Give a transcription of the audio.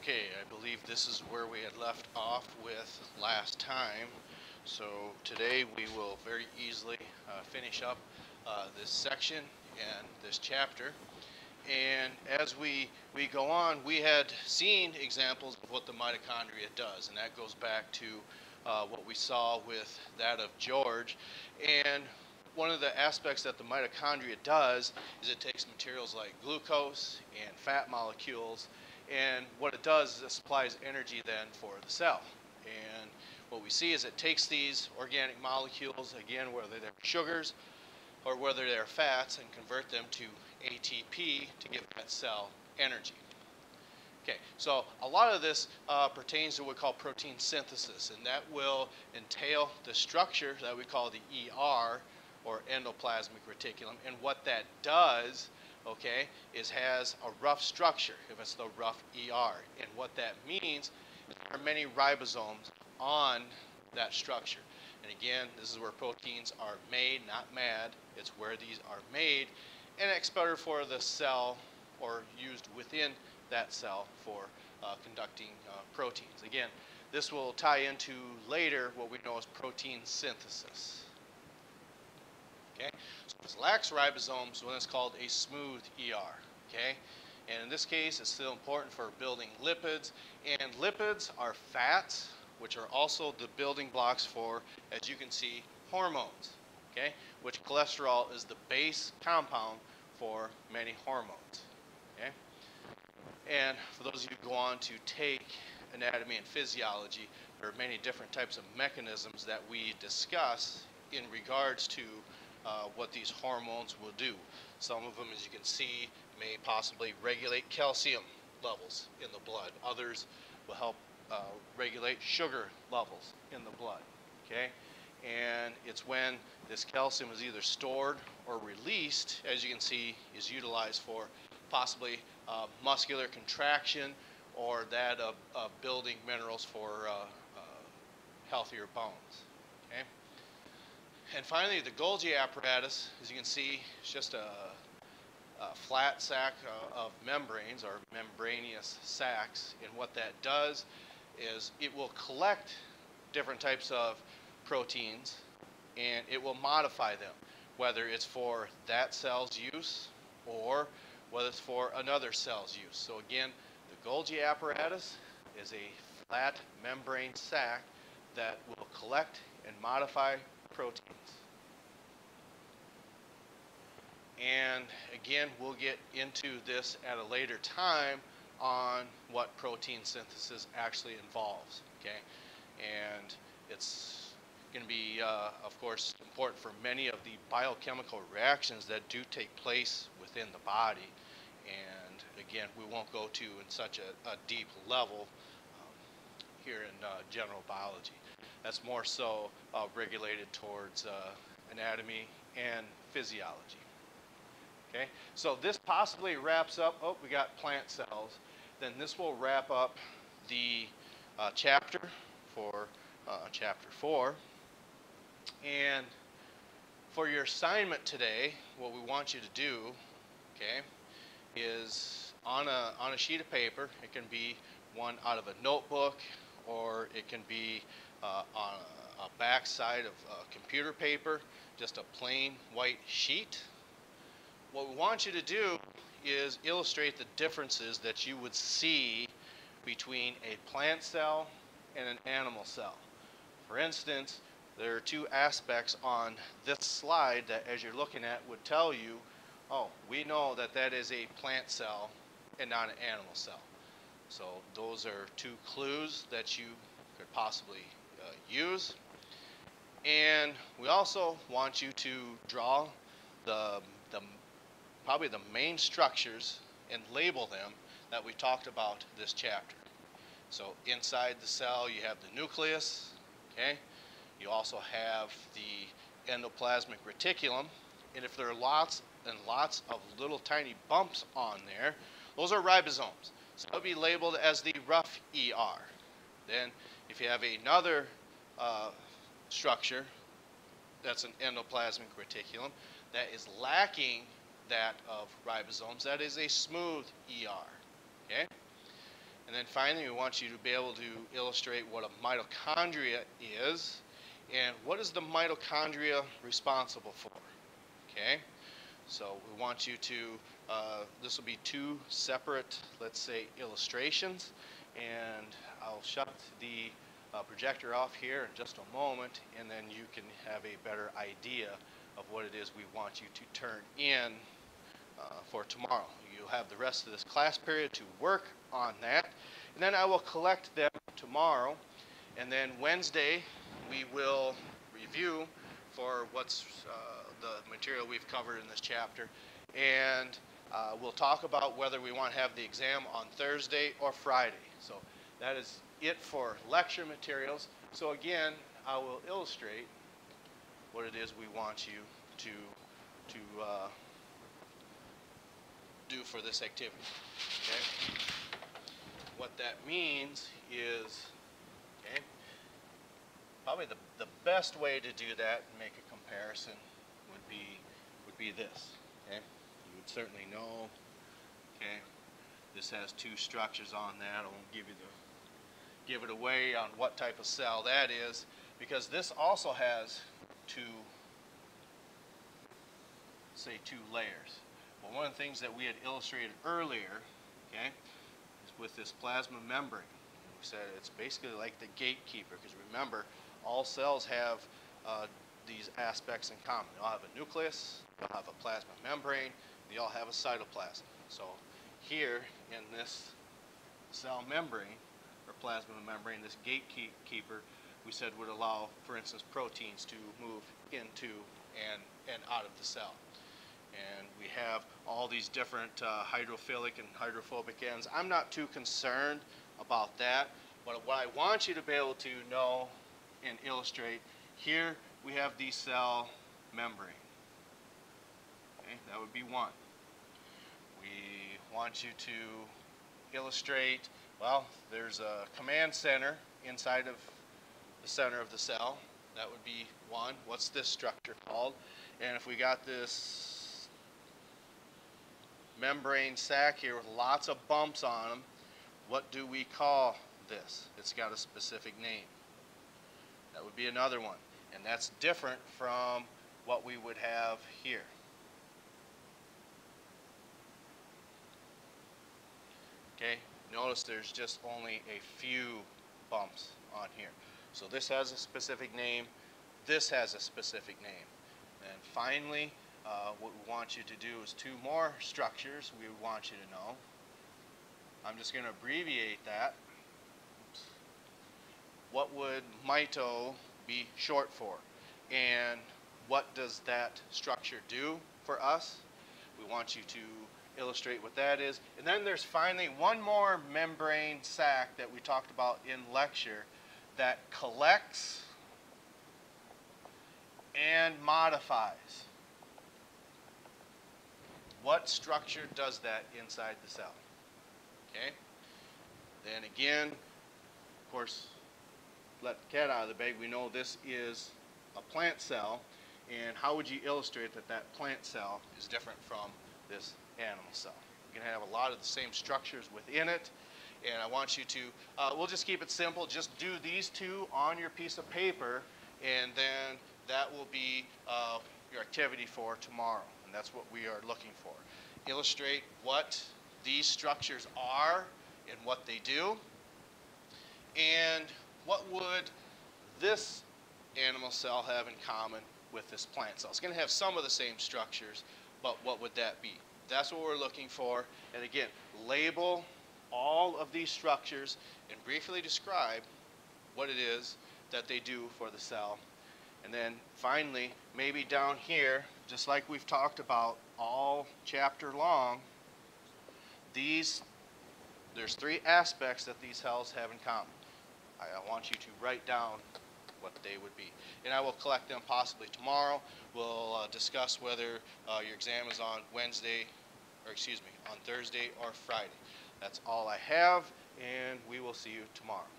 Okay, I believe this is where we had left off with last time. So today we will very easily finish up this section and this chapter. And as we go on, we had seen examples of what the mitochondria does, and that goes back to what we saw with that of George. And one of the aspects that the mitochondria does is it takes materials like glucose and fat molecules, and what it does is it supplies energy then for the cell. And what we see is it takes these organic molecules, again, whether they're sugars or whether they're fats, and convert them to ATP to give that cell energy. Okay, so a lot of this pertains to what we call protein synthesis, and that will entail the structure that we call the ER, or endoplasmic reticulum. And what that does, okay, is has a rough structure, if it's the rough ER. And what that means is there are many ribosomes on that structure. And again, this is where proteins are made, not mad. It's where these are made, and it's better for the cell, or used within that cell for conducting proteins. Again, this will tie into later what we know as protein synthesis. Okay, so if it lacks ribosomes, well, it's called a smooth ER. Okay, and in this case, it's still important for building lipids, and lipids are fats, which are also the building blocks for, as you can see, hormones. Okay, which cholesterol is the base compound for many hormones. Okay, and for those of you who go on to take anatomy and physiology, there are many different types of mechanisms that we discuss in regards to what these hormones will do. Some of them, as you can see, may possibly regulate calcium levels in the blood. Others will help regulate sugar levels in the blood. Okay, and it's when this calcium is either stored or released, as you can see, is utilized for possibly muscular contraction, or that of building minerals for healthier bones. Okay. And finally, the Golgi apparatus, as you can see, is just a flat sac of membranes, or membranous sacs. And what that does is it will collect different types of proteins, and it will modify them, whether it's for that cell's use or whether it's for another cell's use. So again, the Golgi apparatus is a flat membrane sac that will collect and modify proteins. And again, we'll get into this at a later time on what protein synthesis actually involves. Okay, and it's going to be, of course, important for many of the biochemical reactions that do take place within the body. And again, we won't go to in such a deep level here in general biology. That's more so regulated towards anatomy and physiology. Okay, so this possibly wraps up, oh, we got plant cells. Then this will wrap up the chapter for chapter 4. And for your assignment today, what we want you to do, okay, is on a sheet of paper. It can be one out of a notebook, or it can be on a back side of computer paper, just a plain white sheet. What we want you to do is illustrate the differences that you would see between a plant cell and an animal cell. For instance, there are two aspects on this slide that, as you're looking at, would tell you, oh, we know that that is a plant cell and not an animal cell. So those are two clues that you could possibly use. And we also want you to draw probably the main structures and label them that we talked about this chapter. So inside the cell you have the nucleus, okay? You also have the endoplasmic reticulum, and if there are lots and lots of little tiny bumps on there, those are ribosomes. So it'll be labeled as the rough ER. Then if you have another structure that's an endoplasmic reticulum that is lacking that of ribosomes, that is a smooth ER. Okay? And then finally, we want you to be able to illustrate what a mitochondria is and what is the mitochondria responsible for. Okay? So we want you to, this will be two separate, let's say, illustrations, and I'll shut the projector off here in just a moment, and then you can have a better idea of what it is we want you to turn in for tomorrow. You'll have the rest of this class period to work on that, and then I will collect them tomorrow, and then Wednesday we will review for what's the material we've covered in this chapter, and we'll talk about whether we want to have the exam on Thursday or Friday. So that is it for lecture materials. So again, I will illustrate what it is we want you to do for this activity. Okay? What that means is, okay, probably the best way to do that and make a comparison would be this. Okay, you would certainly know. Okay, this has two structures on that. I won't give it away on what type of cell that is, because this also has two layers. Well, one of the things that we had illustrated earlier, okay, is with this plasma membrane. We said it's basically like the gatekeeper, because remember, all cells have these aspects in common. They all have a nucleus, they all have a plasma membrane, they all have a cytoplasm. So here in this cell membrane, or plasma membrane, this gatekeeper, we said would allow, for instance, proteins to move into and out of the cell. And we have all these different hydrophilic and hydrophobic ends. I'm not too concerned about that, but what I want you to be able to know and illustrate, here we have the cell membrane. Okay, that would be one. We want you to illustrate, well, there's a command center inside of the center of the cell. That would be one. What's this structure called? And if we got this membrane sac here with lots of bumps on them, what do we call this? It's got a specific name. That would be another one. And that's different from what we would have here. Okay, notice there's just only a few bumps on here. So this has a specific name, this has a specific name. And finally, what we want you to do is two more structures we want you to know. I'm just going to abbreviate that. Oops. What would mito be short for? And what does that structure do for us? We want you to illustrate what that is. And then there's finally one more membrane sac that we talked about in lecture that collects and modifies. What structure does that inside the cell? Okay? Then again, of course, let the cat out of the bag. We know this is a plant cell, and how would you illustrate that that plant cell is different from this animal cell? You're going to have a lot of the same structures within it, and I want you to, we'll just keep it simple. Just do these two on your piece of paper, and then that will be your activity for tomorrow, and that's what we are looking for. Illustrate what these structures are and what they do, and what would this animal cell have in common with this plant cell. It's going to have some of the same structures, but what would that be? That's what we're looking for. And again, label all of these structures and briefly describe what it is that they do for the cell. And then finally, maybe down here, just like we've talked about all chapter long, there's three aspects that these cells have in common. I want you to write down what they would be. And I will collect them possibly tomorrow. We'll discuss whether your exam is on Thursday or Friday. That's all I have, and we will see you tomorrow.